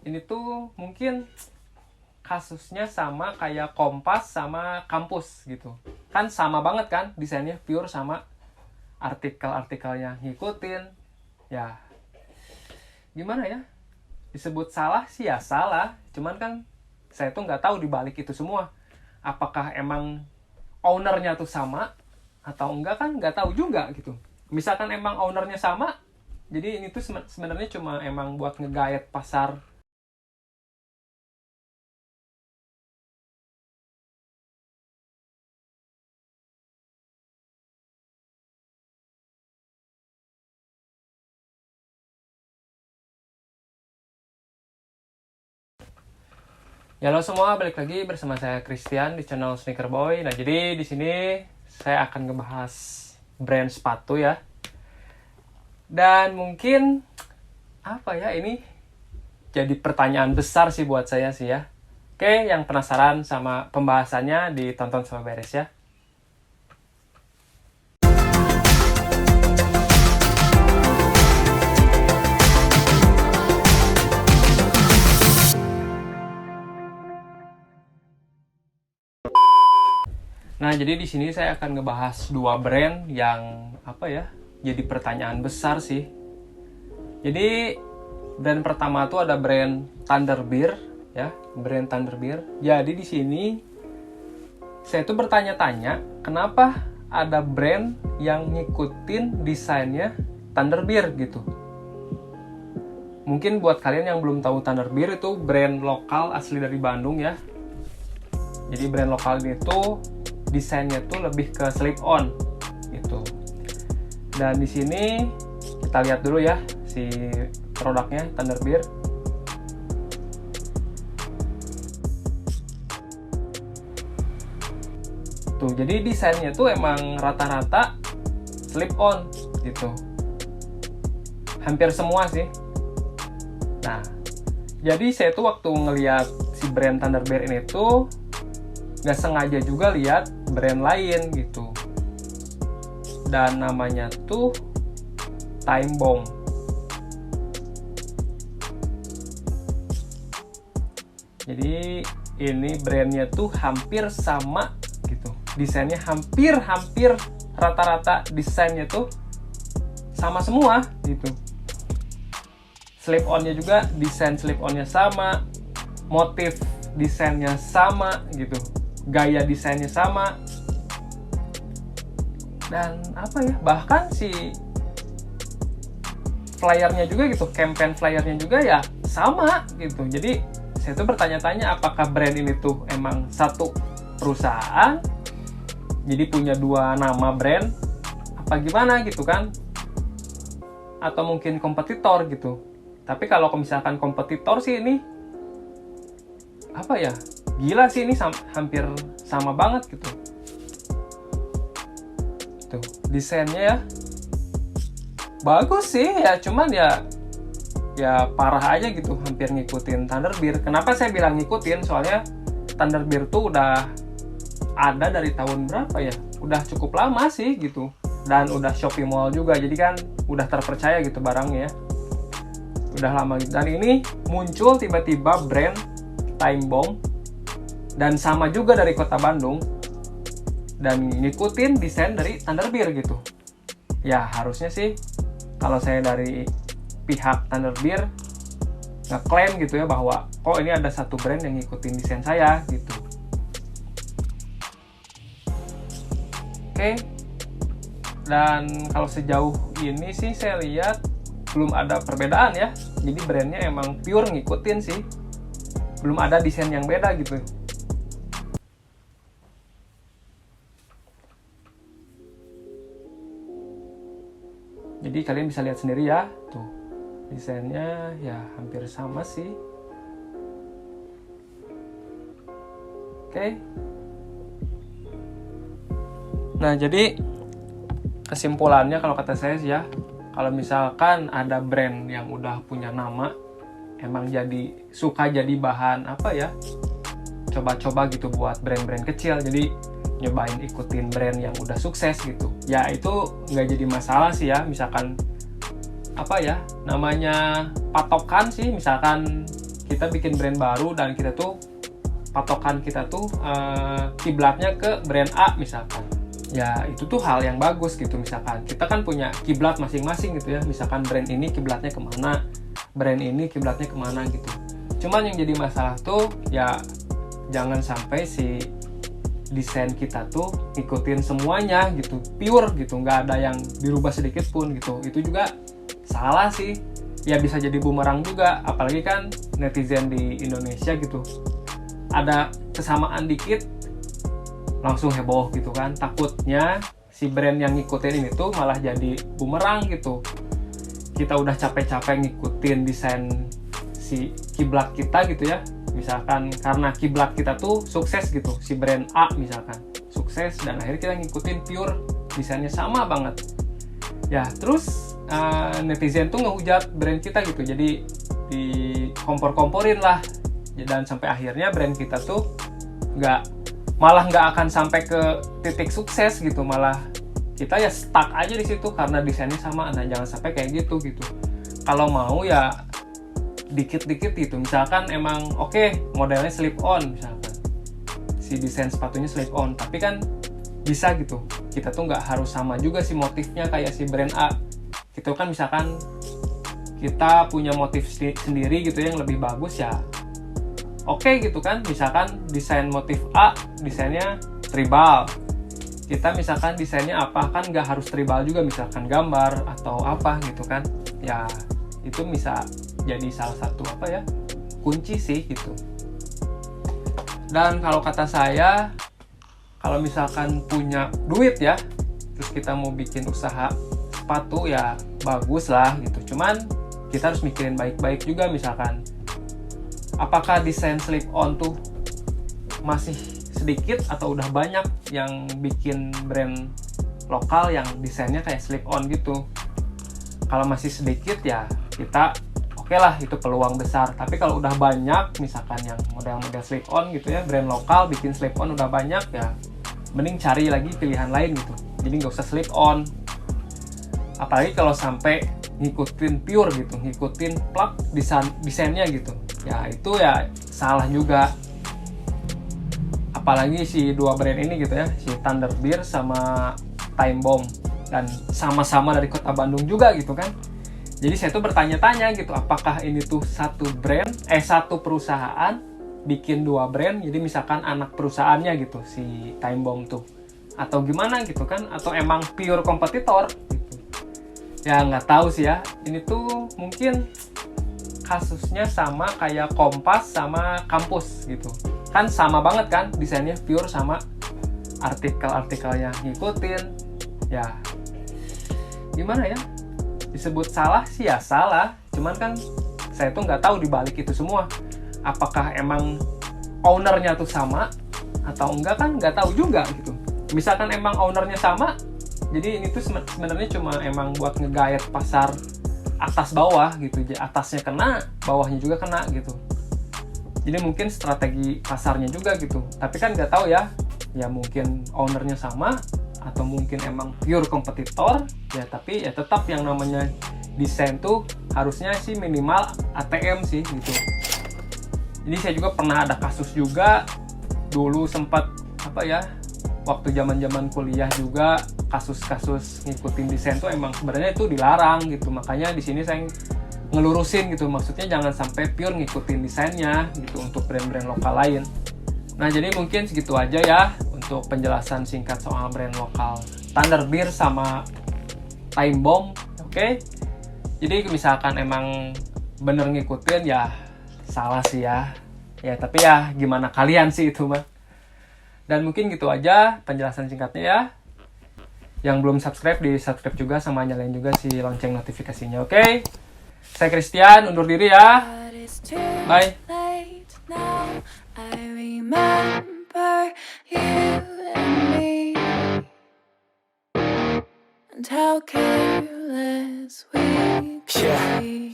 ini tuh mungkin kasusnya sama kayak Kompas sama Kampus gitu. Kan sama banget kan desainnya, pure sama, artikel-artikelnya ngikutin. Ya gimana ya, disebut salah sih ya salah, cuman kan saya tuh nggak tahu dibalik itu semua apakah emang ownernya tuh sama atau enggak, kan nggak tahu juga gitu. Misalkan emang ownernya sama, jadi ini tuh sebenarnya cuma emang buat nge-guide pasar. Ya, halo semua, balik lagi bersama saya Christian di channel Sneaker Boy. Nah, jadi di sini saya akan ngebahas brand sepatu ya. Dan mungkin apa ya, ini jadi pertanyaan besar sih buat saya sih ya. Oke, yang penasaran sama pembahasannya ditonton sampai beres ya. Nah, jadi di sini saya akan ngebahas dua brand yang apa ya, jadi pertanyaan besar sih. Jadi brand pertama tuh ada brand Thunderbird ya, brand Thunderbird. Jadi di sini saya tuh bertanya-tanya, kenapa ada brand yang ngikutin desainnya Thunderbird gitu. Mungkin buat kalian yang belum tahu, Thunderbird itu brand lokal asli dari Bandung ya. Jadi brand lokal ini tuh desainnya tuh lebih ke slip on gitu. Dan di sini kita lihat dulu ya si produknya Thunderbird. Tuh, jadi desainnya tuh emang rata-rata slip on gitu. Hampir semua sih. Nah, jadi saya tuh waktu ngeliat si brand Thunderbird ini tuh nggak sengaja juga lihat brand lain gitu, dan namanya tuh Time Bomb. Jadi ini brandnya tuh hampir sama gitu, desainnya hampir rata-rata desainnya tuh sama semua gitu. Slip onnya juga desain slip onnya sama, motif desainnya sama gitu, gaya desainnya sama, dan apa ya, bahkan si flyernya juga gitu, campaign flyernya juga ya sama gitu. Jadi saya tuh bertanya-tanya, apakah brand ini tuh emang satu perusahaan, jadi punya dua nama brand, apa gimana gitu kan, atau mungkin kompetitor gitu. Tapi kalau misalkan kompetitor sih ini apa ya, gila sih, ini hampir sama banget gitu. Tuh, desainnya ya bagus sih ya, cuman ya parah aja gitu, hampir ngikutin Thunderbird. Kenapa saya bilang ngikutin? Soalnya Thunderbird tuh udah ada dari tahun berapa ya? Udah cukup lama sih gitu. Dan udah Shopee Mall juga, jadi kan udah terpercaya gitu barangnya ya. Udah lama gitu. Dan ini muncul tiba-tiba brand Time Bomb, dan sama juga dari kota Bandung, dan ngikutin desain dari Thunderbird gitu. Ya harusnya sih kalau saya dari pihak Thunderbird ngeklaim gitu ya, bahwa kok ini ada satu brand yang ngikutin desain saya gitu. Oke. Dan kalau sejauh ini sih saya lihat belum ada perbedaan ya. Jadi brandnya emang pure ngikutin sih, belum ada desain yang beda gitu. Jadi kalian bisa lihat sendiri ya, tuh desainnya ya hampir sama sih. Oke. Nah, jadi kesimpulannya kalau kata saya sih ya, kalau misalkan ada brand yang udah punya nama, emang suka jadi bahan apa ya, coba-coba gitu buat brand-brand kecil. Jadi nyobain ikutin brand yang udah sukses gitu. Ya itu nggak jadi masalah sih ya, misalkan apa ya, namanya patokan sih. Misalkan kita bikin brand baru dan kita tuh patokan kita tuh kiblatnya ke brand A misalkan. Ya itu tuh hal yang bagus gitu. Misalkan kita kan punya kiblat masing-masing gitu ya. Misalkan brand ini kiblatnya kemana, brand ini kiblatnya kemana gitu. Cuman yang jadi masalah tuh ya jangan sampai si desain kita tuh ngikutin semuanya gitu, pure gitu, nggak ada yang dirubah sedikit pun gitu. Itu juga salah sih. Ya bisa jadi bumerang juga, apalagi kan netizen di Indonesia gitu. Ada kesamaan dikit langsung heboh gitu kan. Takutnya si brand yang ngikutin ini tuh malah jadi bumerang gitu. Kita udah capek-capek ngikutin desain si kiblat kita gitu ya. Misalkan karena kiblat kita tuh sukses gitu, si brand A misalkan sukses dan akhirnya kita ngikutin pure desainnya sama banget. Ya terus netizen tuh ngehujat brand kita gitu, jadi dikompor-komporin lah, dan sampai akhirnya brand kita tuh malah nggak akan sampai ke titik sukses gitu, malah kita ya stuck aja di situ karena desainnya sama. Nah jangan sampai kayak gitu. Kalau mau ya dikit-dikit gitu. Misalkan emang modelnya slip on misalkan, si desain sepatunya slip on, tapi kan bisa gitu, kita tuh nggak harus sama juga si motifnya kayak si brand A gitu kan. Misalkan kita punya motif sendiri gitu yang lebih bagus ya gitu kan. Misalkan desain motif A desainnya tribal, kita misalkan desainnya apa, kan nggak harus tribal juga, misalkan gambar atau apa gitu kan. Ya itu bisa jadi salah satu kunci sih gitu. Dan kalau kata saya, kalau misalkan punya duit ya, terus kita mau bikin usaha sepatu ya bagus lah gitu. Cuman kita harus mikirin baik-baik juga, misalkan apakah desain slip on tuh masih sedikit atau udah banyak yang bikin brand lokal yang desainnya kayak slip on gitu. Kalau masih sedikit ya kita lah, itu peluang besar. Tapi kalau udah banyak, misalkan yang model-model slip on gitu ya, brand lokal bikin slip on udah banyak ya, mending cari lagi pilihan lain gitu. Jadi nggak usah slip on. Apalagi kalau sampai ngikutin pure gitu, ngikutin plak desainnya gitu. Ya itu ya salah juga. Apalagi si dua brand ini gitu ya, si Thunderbird sama Time Bomb, dan sama-sama dari kota Bandung juga gitu kan. Jadi saya tuh bertanya-tanya gitu, apakah ini tuh satu perusahaan bikin dua brand, jadi misalkan anak perusahaannya gitu si Time Bomb tuh, atau gimana gitu kan, atau emang pure kompetitor gitu. Ya nggak tahu sih ya. Ini tuh mungkin kasusnya sama kayak Kompas sama Kampus gitu kan, sama banget kan desainnya pure, sama artikel-artikelnya ngikutin. Ya gimana ya, disebut salah sih ya salah, cuman kan saya tuh nggak tahu dibalik itu semua, apakah emang ownernya tuh sama atau enggak, kan nggak tahu juga gitu. Misalkan emang ownernya sama, jadi ini tuh sebenarnya cuma emang buat ngegayat pasar atas bawah gitu, atasnya kena, bawahnya juga kena gitu. Jadi mungkin strategi pasarnya juga gitu, tapi kan nggak tahu ya mungkin ownernya sama atau mungkin emang pure kompetitor ya. Tapi ya tetap yang namanya desain tuh harusnya sih minimal ATM sih gitu. Jadi saya juga pernah ada kasus juga dulu, sempat waktu zaman kuliah juga, kasus-kasus ngikutin desain tuh emang sebenarnya itu dilarang gitu. Makanya di sini saya ngelurusin gitu, maksudnya jangan sampai pure ngikutin desainnya gitu untuk brand-brand lokal lain. Nah jadi mungkin segitu aja ya untuk penjelasan singkat soal brand lokal Thunderbird sama Time Bomb. Jadi misalkan emang bener ngikutin ya salah sih ya tapi ya gimana kalian sih itu mah. Dan mungkin gitu aja penjelasan singkatnya ya. Yang belum subscribe, di subscribe juga sama nyalain juga si lonceng notifikasinya. Saya Christian, undur diri ya. Bye. And how careless we be.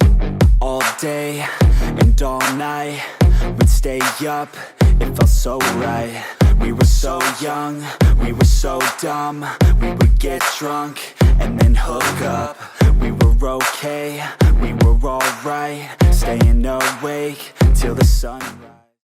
All day and all night we'd stay up, it felt so right. We were so young, we were so dumb. We would get drunk and then hook up. We were okay, we were alright, staying awake till the sunrise.